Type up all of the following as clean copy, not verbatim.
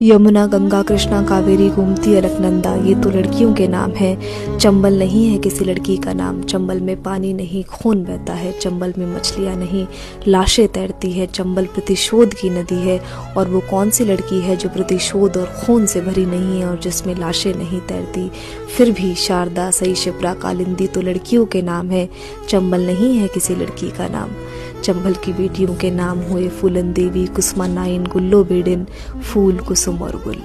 यमुना, गंगा, कृष्णा, कावेरी, गोमती, अलकनंदा, ये तो लड़कियों के नाम हैं। चंबल नहीं है किसी लड़की का नाम। चंबल में पानी नहीं, खून बहता है। चंबल में मछलियाँ नहीं, लाशें तैरती है। चंबल प्रतिशोध की नदी है। और वो कौन सी लड़की है जो प्रतिशोध और खून से भरी नहीं है और जिसमें लाशें नहीं तैरती। फिर भी शारदा, सई, शिप्रा, कालिंदी तो लड़कियों के नाम है। चंबल नहीं है किसी लड़की का नाम। चंबल की बेटियों के नाम हुए फूलन देवी, कुसुमा नाइन, गुल्लो बेडिन, फूल, कुसुम और गुल।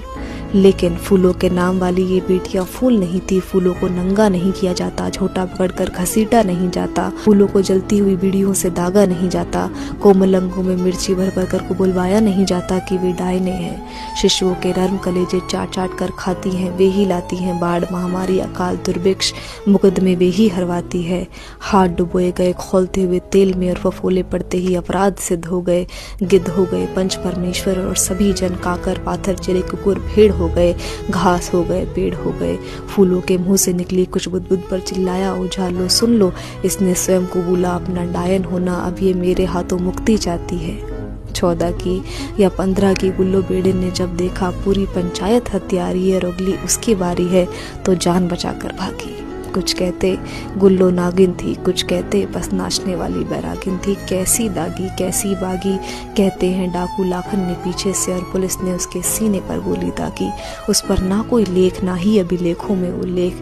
लेकिन फूलों के नाम वाली ये बेटियां फूल नहीं थी। फूलों को नंगा नहीं किया जाता, झोटा पकड़कर घसीटा नहीं जाता, फूलों को जलती हुई बीड़ियों से दागा नहीं जाता, कोमल अंगों में मिर्ची भर भर कर को बुलवाया नहीं जाता कि वे डायने हैं। शिशुओं के नर्म कलेजे चाट चाट कर खाती हैं, वे ही लाती हैं बाढ़, महामारी, अकाल, दुर्भिक्ष, मुकदमे वे ही हरवाती है। हाथ डुबोए गए खौलते हुए तेल में और फफोले पड़ते ही अपराध सिद्ध हो गए। गिद्ध हो गए पंच परमेश्वर और सभी जन, काकर, पाथर, चिरे, कुकुर, भेड़ हो गए, घास हो गए, पेड़ हो गए। फूलों के मुंह से निकली कुछ बुदबुद पर चिल्लाया, ओझा लो, सुन लो, इसने स्वयं को बोला अपना डायन होना, अब ये मेरे हाथों मुक्ति चाहती है। 14 की या 15 की गुल्लो बेड़े ने जब देखा पूरी पंचायत हत्यारी है और अगली उसकी बारी है तो जान बचाकर भागी। कुछ कहते गुल्लो नागिन थी, कुछ कहते बस नाचने वाली बैरागिन थी। कैसी दागी, कैसी बागी, कहते हैं डाकू लाखन ने पीछे से और पुलिस ने उसके सीने पर गोली दागी। उस पर ना कोई लेख, ना ही अभिलेखों में उल्लेख।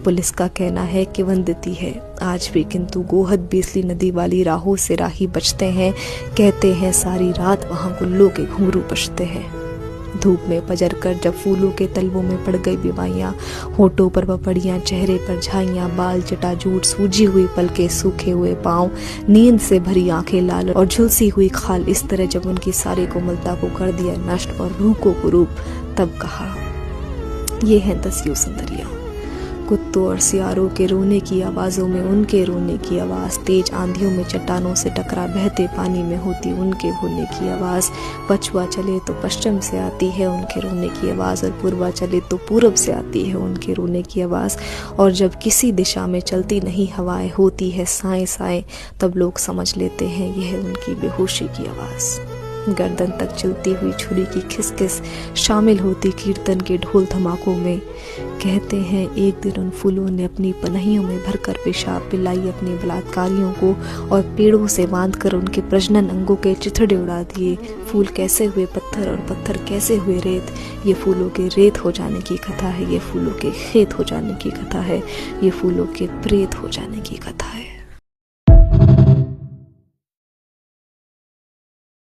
पुलिस का कहना है कि वंदिती है आज भी, किंतु गोहद बीसली नदी वाली राहों से राही बचते हैं। कहते हैं सारी रात वहाँ गुल्लो के घुंघरू बजते हैं। धूप में पजर कर जब फूलों के तलवों में पड़ गई बीमारियां, होठों पर पपड़ियां, चेहरे पर झाइयां, बाल जटाजूट, सूजी हुई पलके, सूखे हुए पांव, नींद से भरी आंखें लाल और झुलसी हुई खाल, इस तरह जब उनकी सारी कोमलता को कर दिया नष्ट और रूह को कुरूप, तब कहा ये हैं 10 यूं सुंदरियां। कुत्तों और सियारों के रोने की आवाज़ों में उनके रोने की आवाज़, तेज आंधियों में चट्टानों से टकरा बहते पानी में होती उनके भोले की आवाज़। पछुआ चले तो पश्चिम से आती है उनके रोने की आवाज़ और पूर्वा चले तो पूरब से आती है उनके रोने की आवाज़। और जब किसी दिशा में चलती नहीं हवाएं, होती है साएं साएं, तब लोग समझ लेते हैं यह है उनकी बेहोशी की आवाज़। गर्दन तक चलती हुई छुरी की खिसखिस शामिल होती कीर्तन के ढोल धमाकों में। कहते हैं एक दिन उन फूलों ने अपनी पनहियों में भरकर पेशाब पिलाई अपने बलात्कारियों को और पेड़ों से बांधकर उनके प्रजनन अंगों के चिथड़े उड़ा दिए। फूल कैसे हुए पत्थर और पत्थर कैसे हुए रेत, ये फूलों के रेत हो जाने की कथा है, ये फूलों के खेत हो जाने की कथा है, ये फूलों के प्रेत हो जाने की कथा है।